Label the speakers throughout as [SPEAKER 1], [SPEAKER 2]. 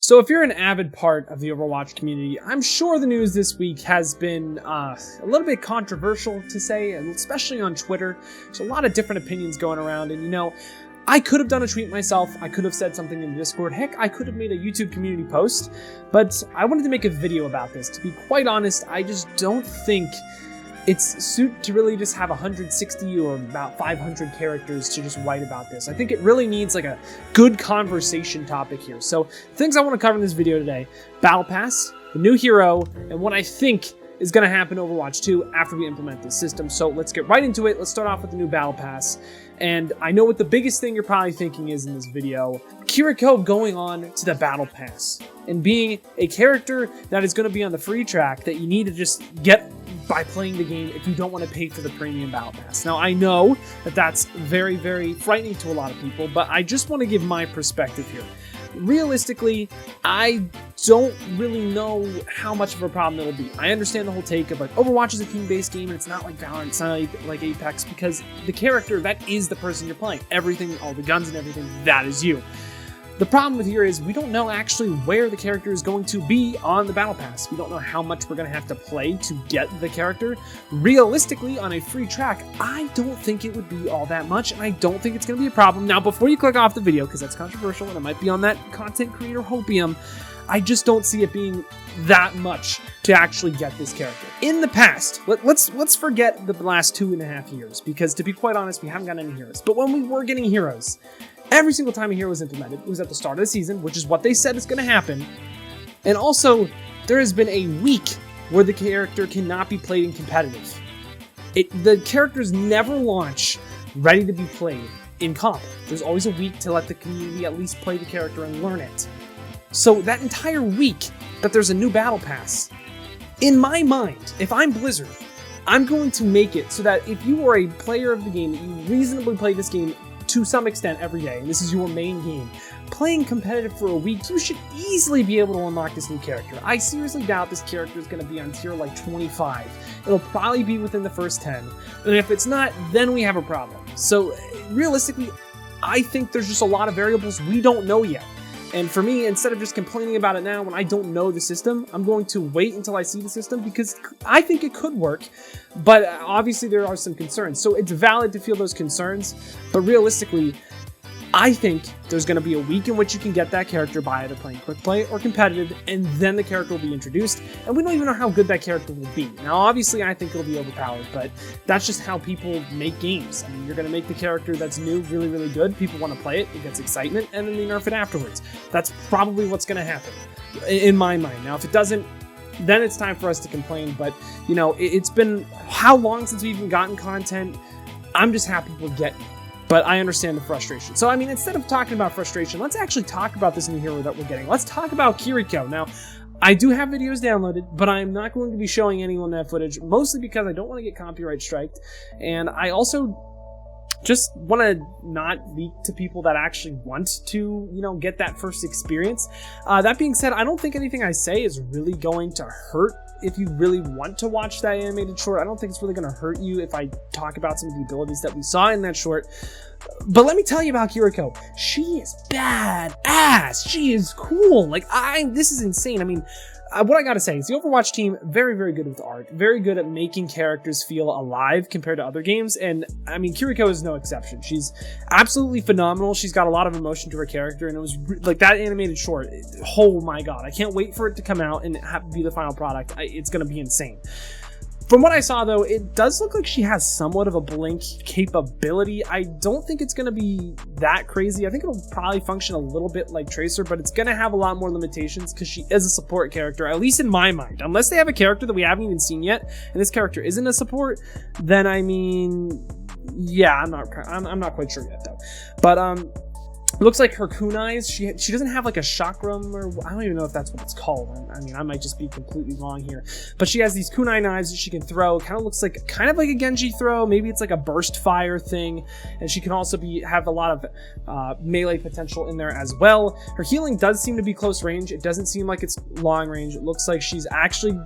[SPEAKER 1] So if you're an avid part of the Overwatch community, I'm sure the news this week has been a little bit controversial to say, especially on Twitter. There's a lot of different opinions going around, and I could have done a tweet myself, I could have said something in the Discord, heck, I could have made a YouTube community post, but I wanted to make a video about this. To be quite honest, I just don't think it's suit to really just have 160 or about 500 characters to just write about this. I think it really needs like a good conversation topic here. So things I want to cover in this video today: Battle Pass, the new hero, and what I think is going to happen in Overwatch 2 after we implement this system. So let's get right into it. Let's start off with the new Battle Pass. And I know what the biggest thing you're probably thinking is in this video: Kiriko going on to the Battle Pass and being a character that is going to be on the free track that you need to just get by playing the game if you don't want to pay for the premium Battle Pass. Now, I know that that's very, very frightening to a lot of people, but I just want to give my perspective here. Realistically, I don't really know how much of a problem it'll be. I understand the whole take of like Overwatch is a team-based game and it's not like Valorant, it's not like Apex, because the character, that is the person you're playing. Everything, all the guns and everything, that is you. The problem with here is we don't know actually where the character is going to be on the Battle Pass. We don't know how much we're going to have to play to get the character. Realistically, on a free track, I don't think it would be all that much, and I don't think it's going to be a problem. Now, before you click off the video, because that's controversial and it might be on that content creator hopium, I just don't see it being that much to actually get this character. In the past, let's forget the last 2.5 years, because to be quite honest, we haven't gotten any heroes. But when we were getting heroes, every single time a hero was implemented, it was at the start of the season, which is what they said is going to happen. And also, there has been a week where the character cannot be played in competitive. The characters never launch ready to be played in comp. There's always a week to let the community at least play the character and learn it. So that entire week that there's a new Battle Pass, in my mind, if I'm Blizzard, I'm going to make it so that if you are a player of the game, that you reasonably play this game to some extent every day, and this is your main game, playing competitive for a week, you should easily be able to unlock this new character. I seriously doubt this character is going to be on tier like 25. It'll probably be within the first 10, and if it's not, then we have a problem. So realistically, I think there's just a lot of variables we don't know yet. And for me, instead of just complaining about it now when I don't know the system, I'm going to wait until I see the system, because I think it could work, but obviously there are some concerns. So it's valid to feel those concerns, but realistically, I think there's going to be a week in which you can get that character by either playing quick play or competitive, and then the character will be introduced, and we don't even know how good that character will be. Now, obviously, I think it'll be overpowered, but that's just how people make games. I mean, you're going to make the character that's new really, really good, people want to play it, it gets excitement, and then they nerf it afterwards. That's probably what's going to happen, in my mind. Now, if it doesn't, then it's time for us to complain, but, it's been how long since we've even gotten content? I'm just happy we're getting it. But I understand the frustration. So, I mean, instead of talking about frustration, let's actually talk about this new hero that we're getting. Let's talk about Kiriko. Now, I do have videos downloaded, but I'm not going to be showing anyone that footage, mostly because I don't want to get copyright striked. And I also just want to not leak to people that actually want to, get that first experience. That being said, I don't think anything I say is really going to hurt if you really want to watch that animated short. I don't think it's really going to hurt you if I talk about some of the abilities that we saw in that short. But let me tell you about Kiriko. She is badass. She is cool. This is insane. I mean, what I gotta say is the Overwatch team, very, very good with art, very good at making characters feel alive compared to other games, and I mean, Kiriko is no exception. She's absolutely phenomenal. She's got a lot of emotion to her character, and it was like that animated short. Oh my god, I can't wait for it to come out and be the final product. It's gonna be insane. From what I saw, though, it does look like she has somewhat of a blink capability. I don't think it's going to be that crazy. I think it'll probably function a little bit like Tracer, but it's going to have a lot more limitations because she is a support character, at least in my mind. Unless they have a character that we haven't even seen yet, and this character isn't a support, then I mean, yeah, I'm not quite sure yet, though. But it looks like her kunais, she doesn't have like a chakram, or I don't even know if that's what it's called. I mean, I might just be completely wrong here. But she has these kunai knives that she can throw. Kind of looks like a Genji throw. Maybe it's like a burst fire thing. And she can also have a lot of melee potential in there as well. Her healing does seem to be close range. It doesn't seem like it's long range. It looks like she's actually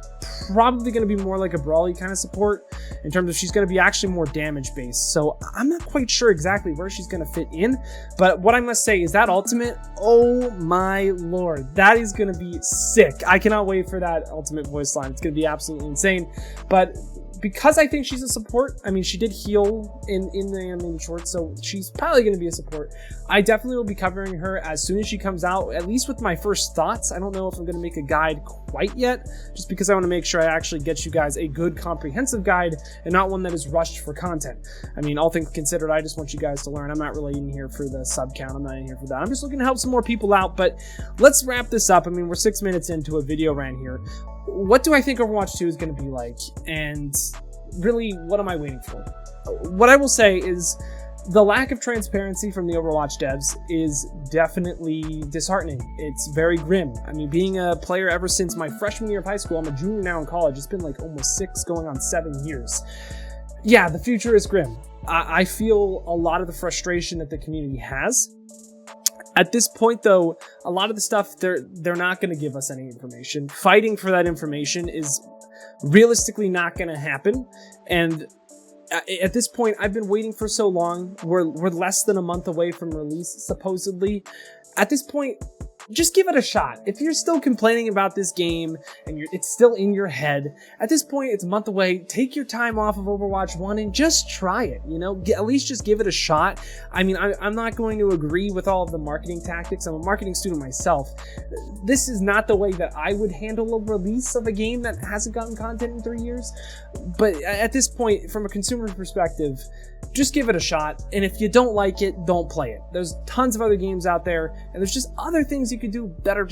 [SPEAKER 1] probably going to be more like a brawly kind of support in terms of she's going to be actually more damage based. So I'm not quite sure exactly where she's going to fit in. But what I must just say is that ultimate, oh my lord, that is going to be sick. I cannot wait for that ultimate voice line. It's going to be absolutely insane. But because I think she's a support, I mean, she did heal in the animated short, so she's probably going to be a support. I definitely will be covering her as soon as she comes out, at least with my first thoughts. I don't know if I'm going to make a guide quite yet, just because I want to make sure I actually get you guys a good comprehensive guide and not one that is rushed for content. I mean, all things considered, I just want you guys to learn. I'm not really in here for the sub count. I'm not in here for that. I'm just looking to help some more people out, but let's wrap this up. I mean, we're 6 minutes into a video rant here. What do I think Overwatch 2 is going to be like? And really, what am I waiting for? What I will say is the lack of transparency from the Overwatch devs is definitely disheartening. It's very grim. I mean, being a player ever since my freshman year of high school, I'm a junior now in college, it's been like almost 6 going on 7 years. Yeah, the future is grim. I feel a lot of the frustration that the community has. At this point, though, a lot of the stuff, they're not going to give us any information. Fighting for that information is realistically not going to happen. And at this point, I've been waiting for so long. We're less than a month away from release, supposedly. At this point, just give it a shot. If you're still complaining about this game and it's still in your head, at this point, it's a month away. Take your time off of Overwatch 1 and just try it, you know? At least just give it a shot. I mean, I'm not going to agree with all of the marketing tactics. I'm a marketing student myself. This is not the way that I would handle a release of a game that hasn't gotten content in 3 years. But at this point, from a consumer perspective, just give it a shot, and if you don't like it, don't play it. There's tons of other games out there, and there's just other things you could do better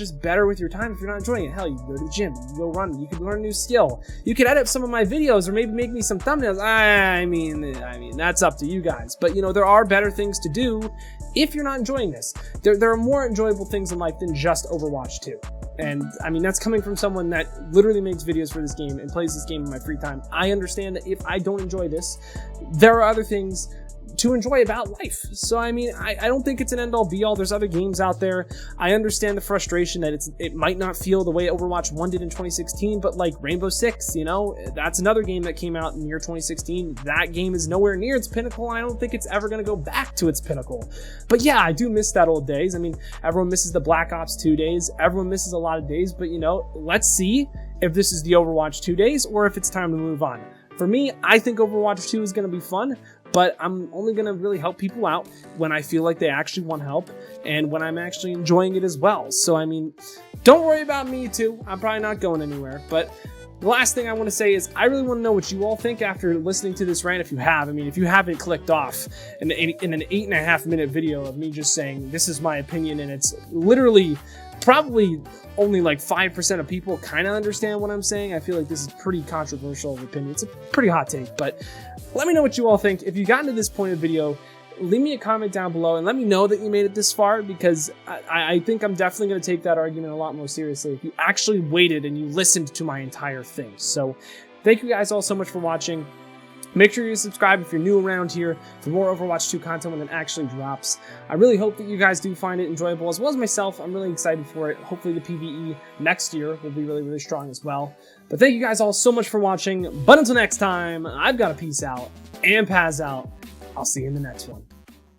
[SPEAKER 1] with your time if you're not enjoying it. Hell, you can go to the gym, you can go run, you can learn a new skill, you could edit some of my videos, or maybe make me some thumbnails. I mean, that's up to you guys. But, you know, there are better things to do if you're not enjoying this. There are more enjoyable things in life than just Overwatch 2. And, I mean, that's coming from someone that literally makes videos for this game and plays this game in my free time. I understand that if I don't enjoy this, there are other things to enjoy about life. So, I mean, I don't think it's an end-all be-all. There's other games out there. I understand the frustration that it might not feel the way Overwatch 1 did in 2016, but like Rainbow Six, you know, that's another game that came out in the year 2016. That game is nowhere near its pinnacle, and I don't think it's ever going to go back to its pinnacle. But yeah, I do miss that old days. I mean, everyone misses the Black Ops 2 days. Everyone misses a lot of days, but, you know, let's see if this is the Overwatch 2 days or if it's time to move on. For me, I think Overwatch 2 is going to be fun, but I'm only going to really help people out when I feel like they actually want help and when I'm actually enjoying it as well. So, I mean, don't worry about me too. I'm probably not going anywhere. But the last thing I want to say is I really want to know what you all think after listening to this rant, if you have. I mean, if you haven't clicked off in an 8.5 minute video of me just saying this is my opinion, and it's literally probably only like 5% of people kind of understand what I'm saying. I feel like this is pretty controversial of opinion. It's a pretty hot take, but let me know what you all think. If you got to this point of the video, leave me a comment down below and let me know that you made it this far, because I think I'm definitely going to take that argument a lot more seriously if you actually waited and you listened to my entire thing. So thank you guys all so much for watching. Make sure you subscribe if you're new around here for more Overwatch 2 content when it actually drops. I really hope that you guys do find it enjoyable, as well as myself. I'm really excited for it. Hopefully the PvE next year will be really, really strong as well. But thank you guys all so much for watching. But until next time, I've got to peace out and pass out. I'll see you in the next one.